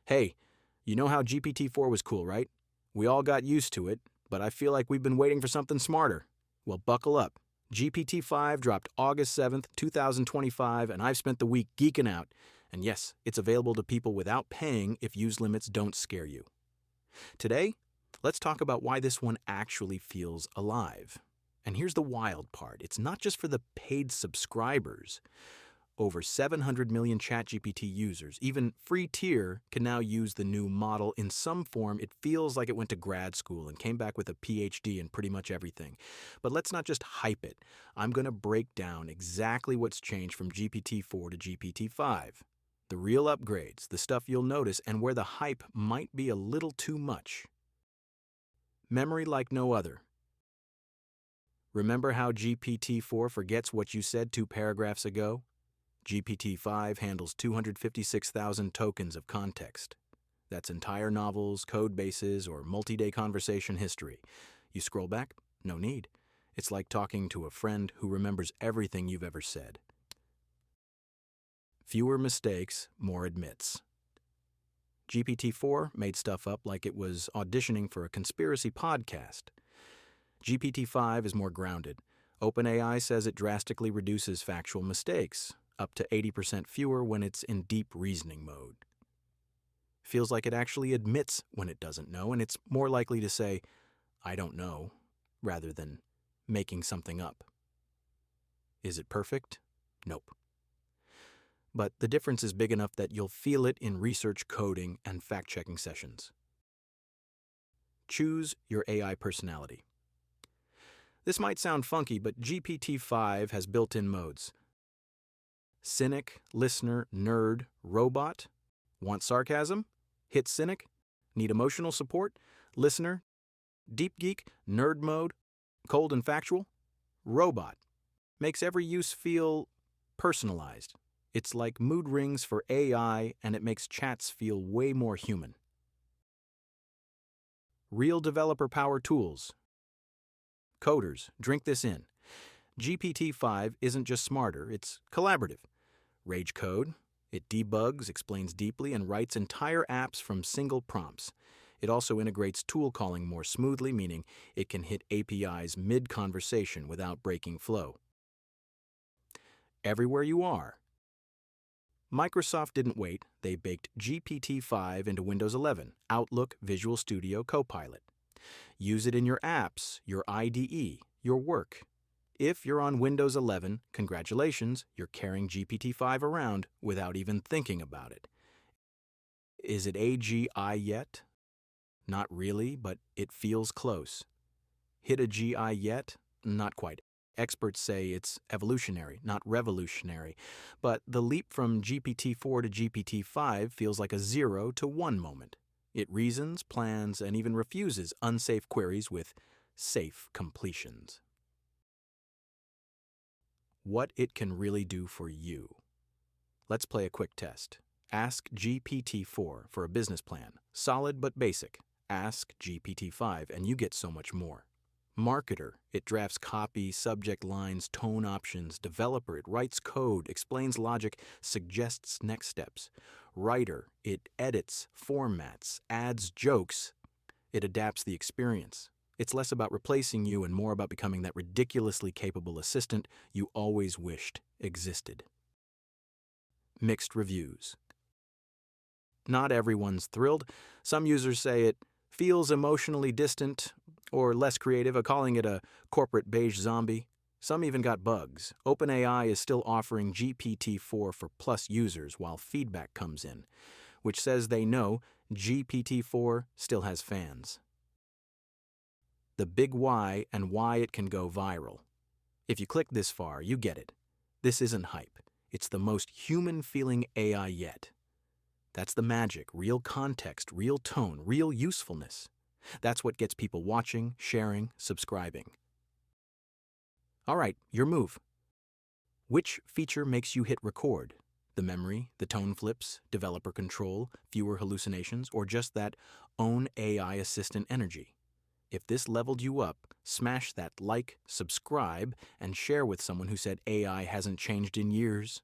Hey, you know how GPT-4 was cool, right? We all got used to it, but I feel like we've been waiting for something smarter. Well, buckle up. GPT-5 dropped August 7th, 2025, and I've spent the week geeking out. And yes, it's available to people without paying if use limits don't scare you. Today, let's talk about why this one actually feels alive. And here's the wild part. It's not just for the paid subscribers. Over 700 million ChatGPT users, even free tier, can now use the new model in some form. It feels like it went to grad school and came back with a PhD in pretty much everything. But let's not just hype it. I'm going to break down exactly what's changed from GPT-4 to GPT-5. The real upgrades, the stuff you'll notice, and where the hype might be a little too much. Memory like no other. Remember how GPT-4 forgets what you said 2 paragraphs ago? GPT-5 handles 256,000 tokens of context. That's entire novels, code bases, or multi-day conversation history. You scroll back? No need. It's like talking to a friend who remembers everything you've ever said. Fewer mistakes, more admits. GPT-4 made stuff up like it was auditioning for a conspiracy podcast. GPT-5 is more grounded. OpenAI says it drastically reduces factual mistakes, up to 80% fewer when it's in deep reasoning mode. Feels like it actually admits when it doesn't know, and it's more likely to say, "I don't know," rather than making something up. Is it perfect? Nope. But the difference is big enough that you'll feel it in research, coding, and fact-checking sessions. Choose your AI personality. This might sound funky, but GPT-5 has built-in modes. Cynic, listener, nerd, robot. Want sarcasm? Hit cynic. Need emotional support? Listener. Deep geek, nerd mode. Cold and factual? Robot. Makes every use feel personalized. It's like mood rings for AI, and it makes chats feel way more human. Real developer power tools. Coders, drink this in. GPT-5 isn't just smarter, it's collaborative. Rage code. It debugs, explains deeply, and writes entire apps from single prompts. It also integrates tool calling more smoothly, meaning it can hit APIs mid-conversation without breaking flow. Everywhere you are. Microsoft didn't wait. They baked GPT-5 into Windows 11, Outlook, Visual Studio, Copilot. Use it in your apps, your IDE, your work. If you're on Windows 11, congratulations, you're carrying GPT-5 around without even thinking about it. Is it AGI yet? Not really, but it feels close. Hit a GI yet? Not quite. Experts say it's evolutionary, not revolutionary. But the leap from GPT-4 to GPT-5 feels like a 0 to 1 moment. It reasons, plans, and even refuses unsafe queries with safe completions. What it can really do for you. Let's play a quick test. Ask GPT-4 for a business plan. Solid but basic. Ask GPT-5 and you get so much more. Marketer, it drafts copy, subject lines, tone options. Developer, it writes code, explains logic, suggests next steps. Writer, it edits, formats, adds jokes. It adapts the experience. It's less about replacing you and more about becoming that ridiculously capable assistant you always wished existed. Mixed reviews. Not everyone's thrilled. Some users say it feels emotionally distant or less creative, calling it a corporate beige zombie. Some even got bugs. OpenAI is still offering GPT-4 for Plus users while feedback comes in, which says they know GPT-4 still has fans. The big why and why it can go viral. If you click this far, you get it. This isn't hype. It's the most human-feeling AI yet. That's the magic, real context, real tone, real usefulness. That's what gets people watching, sharing, subscribing. All right, your move. Which feature makes you hit record? The memory, the tone flips, developer control, fewer hallucinations, or just that own AI assistant energy? If this leveled you up, smash that like, subscribe, and share with someone who said AI hasn't changed in years.